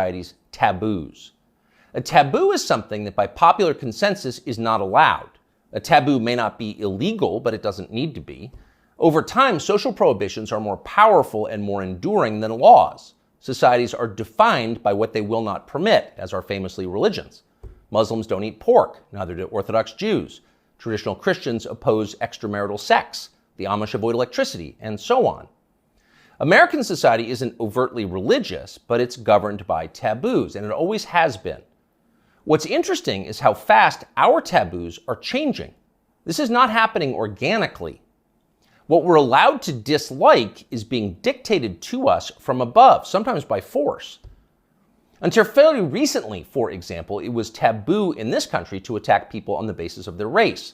society's taboos. A taboo is something that by popular consensus is not allowed. A taboo may not be illegal, but it doesn't need to be. Over time, social prohibitions are more powerful and more enduring than laws. Societies are defined by what they will not permit, as are famously religions. Muslims don't eat pork, neither do Orthodox Jews. Traditional Christians oppose extramarital sex. The Amish avoid electricity, and so on. American society isn't overtly religious, but it's governed by taboos, and it always has been. What's interesting is how fast our taboos are changing. This is not happening organically. What we're allowed to dislike is being dictated to us from above, sometimes by force. Until fairly recently, for example, it was taboo in this country to attack people on the basis of their race.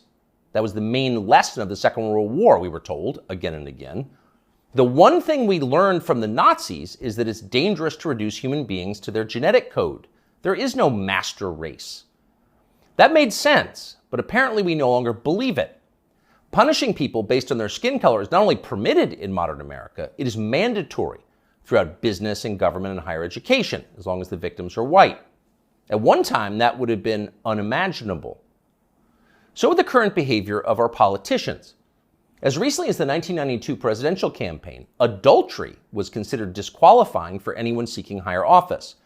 That was the main lesson of the Second World War, we were told, again and again. The one thing we learned from the Nazis is that it's dangerous to reduce human beings to their genetic code. There is no master race. That made sense, but apparently we no longer believe it. Punishing people based on their skin color is not only permitted in modern America, it is mandatory throughout business and government and higher education, as long as the victims are white. At one time, that would have been unimaginable. So with the current behavior of our politicians. As recently as the 1992 presidential campaign, adultery was considered disqualifying for anyone seeking higher office.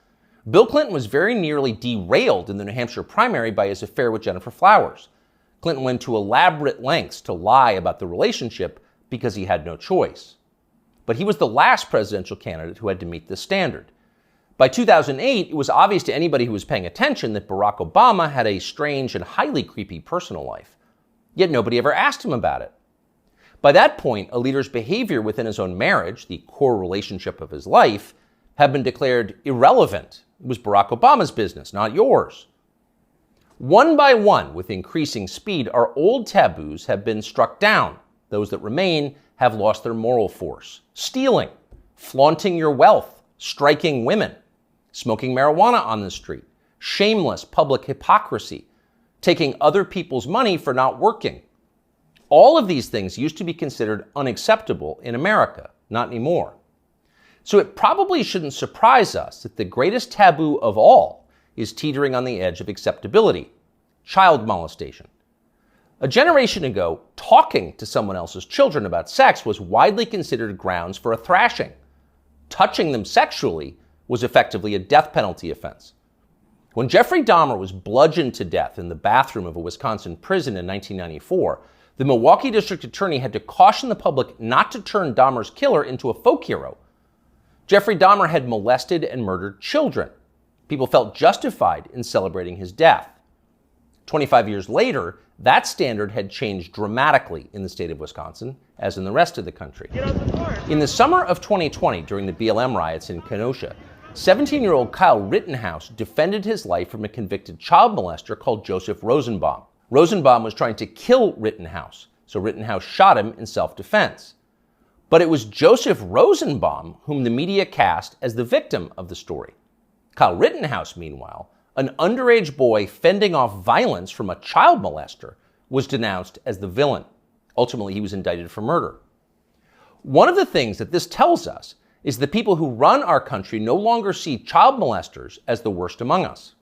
Bill Clinton was very nearly derailed in the New Hampshire primary by his affair with Jennifer Flowers. Clinton went to elaborate lengths to lie about the relationship because he had no choice. But he was the last presidential candidate who had to meet this standard. By 2008, it was obvious to anybody who was paying attention that Barack Obama had a strange and highly creepy personal life. Yet nobody ever asked him about it. By that point, a leader's behavior within his own marriage, the core relationship of his life, had been declared irrelevant. It was Barack Obama's business, not yours. One by one, with increasing speed, our old taboos have been struck down. Those that remain have lost their moral force. Stealing, flaunting your wealth, striking women, smoking marijuana on the street, shameless public hypocrisy, taking other people's money for not working. All of these things used to be considered unacceptable in America, not anymore. So it probably shouldn't surprise us that the greatest taboo of all is teetering on the edge of acceptability: child molestation. A generation ago, talking to someone else's children about sex was widely considered grounds for a thrashing. Touching them sexually was effectively a death penalty offense. When Jeffrey Dahmer was bludgeoned to death in the bathroom of a Wisconsin prison in 1994, the Milwaukee district attorney had to caution the public not to turn Dahmer's killer into a folk hero. Jeffrey Dahmer had molested and murdered children. People felt justified in celebrating his death. 25 years later, that standard had changed dramatically in the state of Wisconsin, as in the rest of the country. In the summer of 2020, during the BLM riots in Kenosha, 17-year-old Kyle Rittenhouse defended his life from a convicted child molester called Joseph Rosenbaum. Rosenbaum was trying to kill Rittenhouse, so Rittenhouse shot him in self-defense. But it was Joseph Rosenbaum whom the media cast as the victim of the story. Kyle Rittenhouse, meanwhile, an underage boy fending off violence from a child molester, was denounced as the villain. Ultimately, he was indicted for murder. One of the things that this tells us is the people who run our country no longer see child molesters as the worst among us.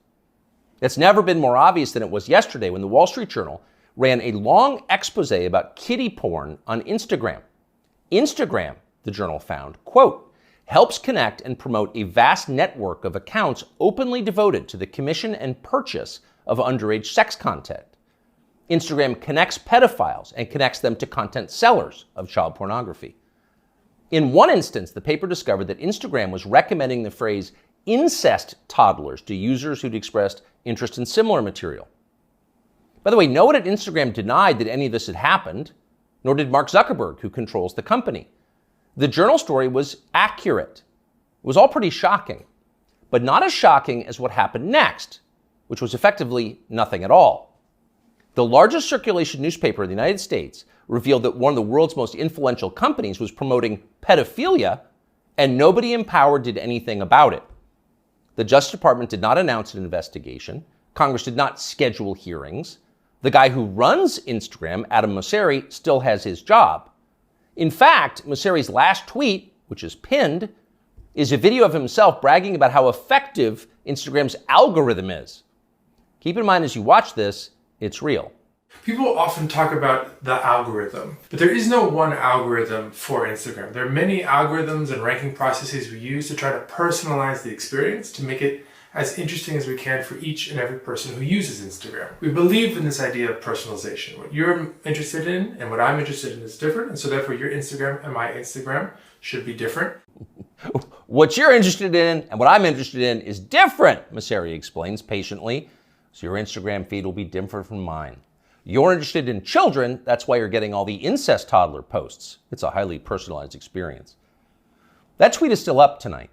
It's never been more obvious than it was yesterday when the Wall Street Journal ran a long expose about kiddie porn on Instagram. Instagram, the journal found, quote, helps connect and promote a vast network of accounts openly devoted to the commission and purchase of underage sex content. Instagram connects pedophiles and connects them to content sellers of child pornography. In one instance, the paper discovered that Instagram was recommending the phrase incest toddlers to users who'd expressed interest in similar material. By the way, no one at Instagram denied that any of this had happened, nor did Mark Zuckerberg, who controls the company. The journal story was accurate. It was all pretty shocking, but not as shocking as what happened next, which was effectively nothing at all. The largest circulation newspaper in the United States revealed that one of the world's most influential companies was promoting pedophilia, and nobody in power did anything about it. The Justice Department did not announce an investigation. Congress did not schedule hearings. The guy who runs Instagram, Adam Mosseri, still has his job. In fact, Mosseri's last tweet, which is pinned, is a video of himself bragging about how effective Instagram's algorithm is. Keep in mind as you watch this, it's real. People often talk about the algorithm, but there is no one algorithm for Instagram. There are many algorithms and ranking processes we use to try to personalize the experience to make it as interesting as we can for each and every person who uses Instagram. We believe in this idea of personalization. What you're interested in and what I'm interested in is different, and so therefore your Instagram and my Instagram should be different. What you're interested in and what I'm interested in is different, Messeri explains patiently, so your Instagram feed will be different from mine. You're interested in children, that's why you're getting all the incest toddler posts. It's a highly personalized experience. That tweet is still up tonight.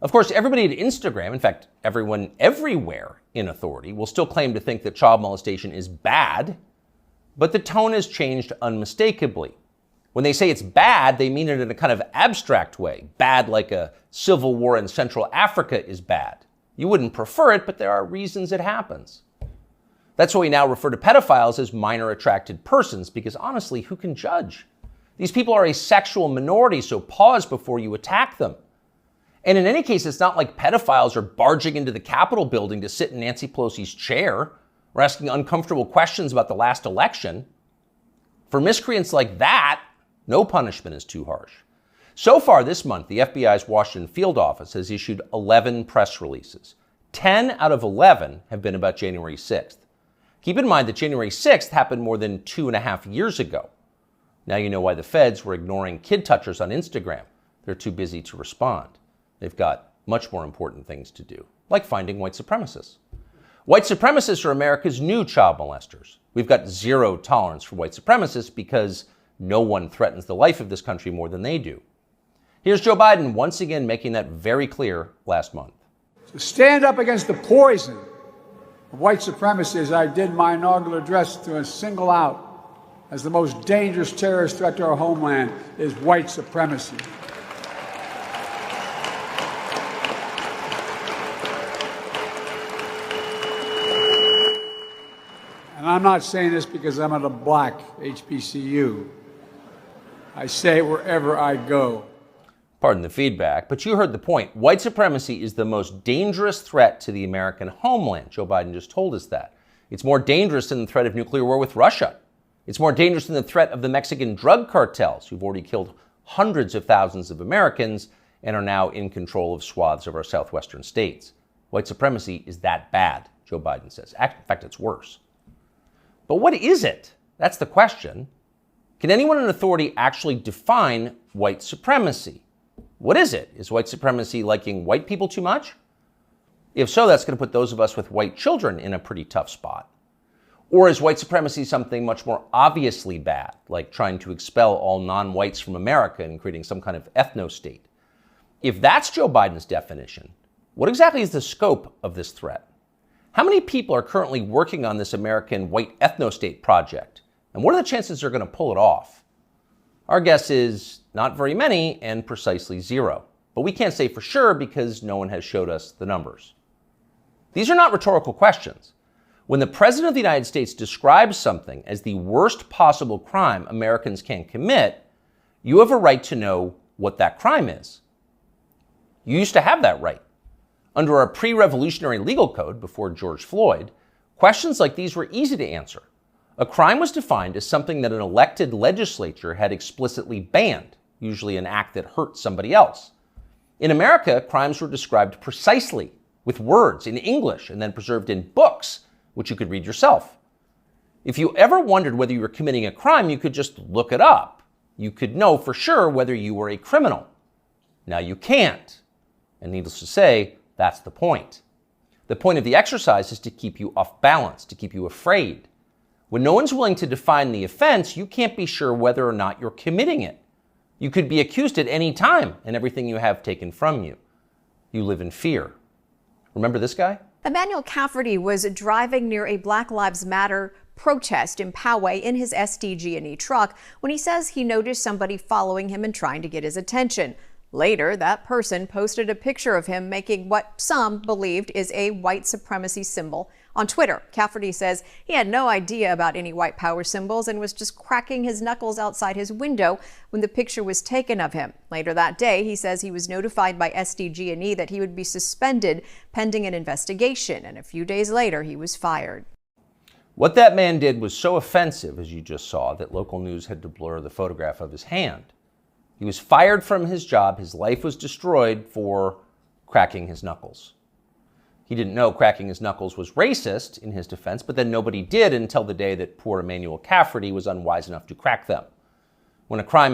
Of course, everybody at Instagram, in fact, everyone everywhere in authority, will still claim to think that child molestation is bad, but the tone has changed unmistakably. When they say it's bad, they mean it in a kind of abstract way. Bad like a civil war in Central Africa is bad. You wouldn't prefer it, but there are reasons it happens. That's why we now refer to pedophiles as minor attracted persons, because honestly, who can judge? These people are a sexual minority, so pause before you attack them. And in any case, it's not like pedophiles are barging into the Capitol building to sit in Nancy Pelosi's chair or asking uncomfortable questions about the last election. For miscreants like that, no punishment is too harsh. So far this month, the FBI's Washington field office has issued 11 press releases. 10 out of 11 have been about January 6th. Keep in mind that January 6th happened more than 2.5 years ago. Now you know why the feds were ignoring kid touchers on Instagram. They're too busy to respond. They've got much more important things to do, like finding white supremacists. White supremacists are America's new child molesters. We've got zero tolerance for white supremacists because no one threatens the life of this country more than they do. Here's Joe Biden once again making that very clear last month. To stand up against the poison of white supremacy, as I did my inaugural address, to single out as the most dangerous terrorist threat to our homeland is white supremacy. And I'm not saying this because I'm at a black HBCU. I say it wherever I go. Pardon the feedback, but you heard the point. White supremacy is the most dangerous threat to the American homeland. Joe Biden just told us that. It's more dangerous than the threat of nuclear war with Russia. It's more dangerous than the threat of the Mexican drug cartels, who've already killed hundreds of thousands of Americans and are now in control of swaths of our southwestern states. White supremacy is that bad, Joe Biden says. In fact, it's worse. But what is it? That's the question. Can anyone in authority actually define white supremacy? What is it? Is white supremacy liking white people too much? If so, that's going to put those of us with white children in a pretty tough spot. Or is white supremacy something much more obviously bad, like trying to expel all non-whites from America and creating some kind of ethno-state? If that's Joe Biden's definition, what exactly is the scope of this threat? How many people are currently working on this American white ethno-state project? And what are the chances they're going to pull it off? Our guess is not very many and precisely zero. But we can't say for sure because no one has showed us the numbers. These are not rhetorical questions. When the President of the United States describes something as the worst possible crime Americans can commit, you have a right to know what that crime is. You used to have that right. Under our pre-revolutionary legal code before George Floyd, questions like these were easy to answer. A crime was defined as something that an elected legislature had explicitly banned, usually an act that hurt somebody else. In America, crimes were described precisely, with words in English and then preserved in books, which you could read yourself. If you ever wondered whether you were committing a crime, you could just look it up. You could know for sure whether you were a criminal. Now you can't. And needless to say, that's the point. The point of the exercise is to keep you off balance, to keep you afraid. When no one's willing to define the offense, you can't be sure whether or not you're committing it. You could be accused at any time and everything you have taken from you. You live in fear. Remember this guy? Emmanuel Cafferty was driving near a Black Lives Matter protest in Poway in his SDG&E truck when he says he noticed somebody following him and trying to get his attention. Later, that person posted a picture of him making what some believed is a white supremacy symbol on Twitter. Cafferty says he had no idea about any white power symbols and was just cracking his knuckles outside his window when the picture was taken of him. Later that day, he says he was notified by SDG&E that he would be suspended pending an investigation, and a few days later, he was fired. What that man did was so offensive, as you just saw, that local news had to blur the photograph of his hand. He was fired from his job. His life was destroyed for cracking his knuckles. He didn't know cracking his knuckles was racist, in his defense, but then nobody did until the day that poor Emmanuel Cafferty was unwise enough to crack them. When a crime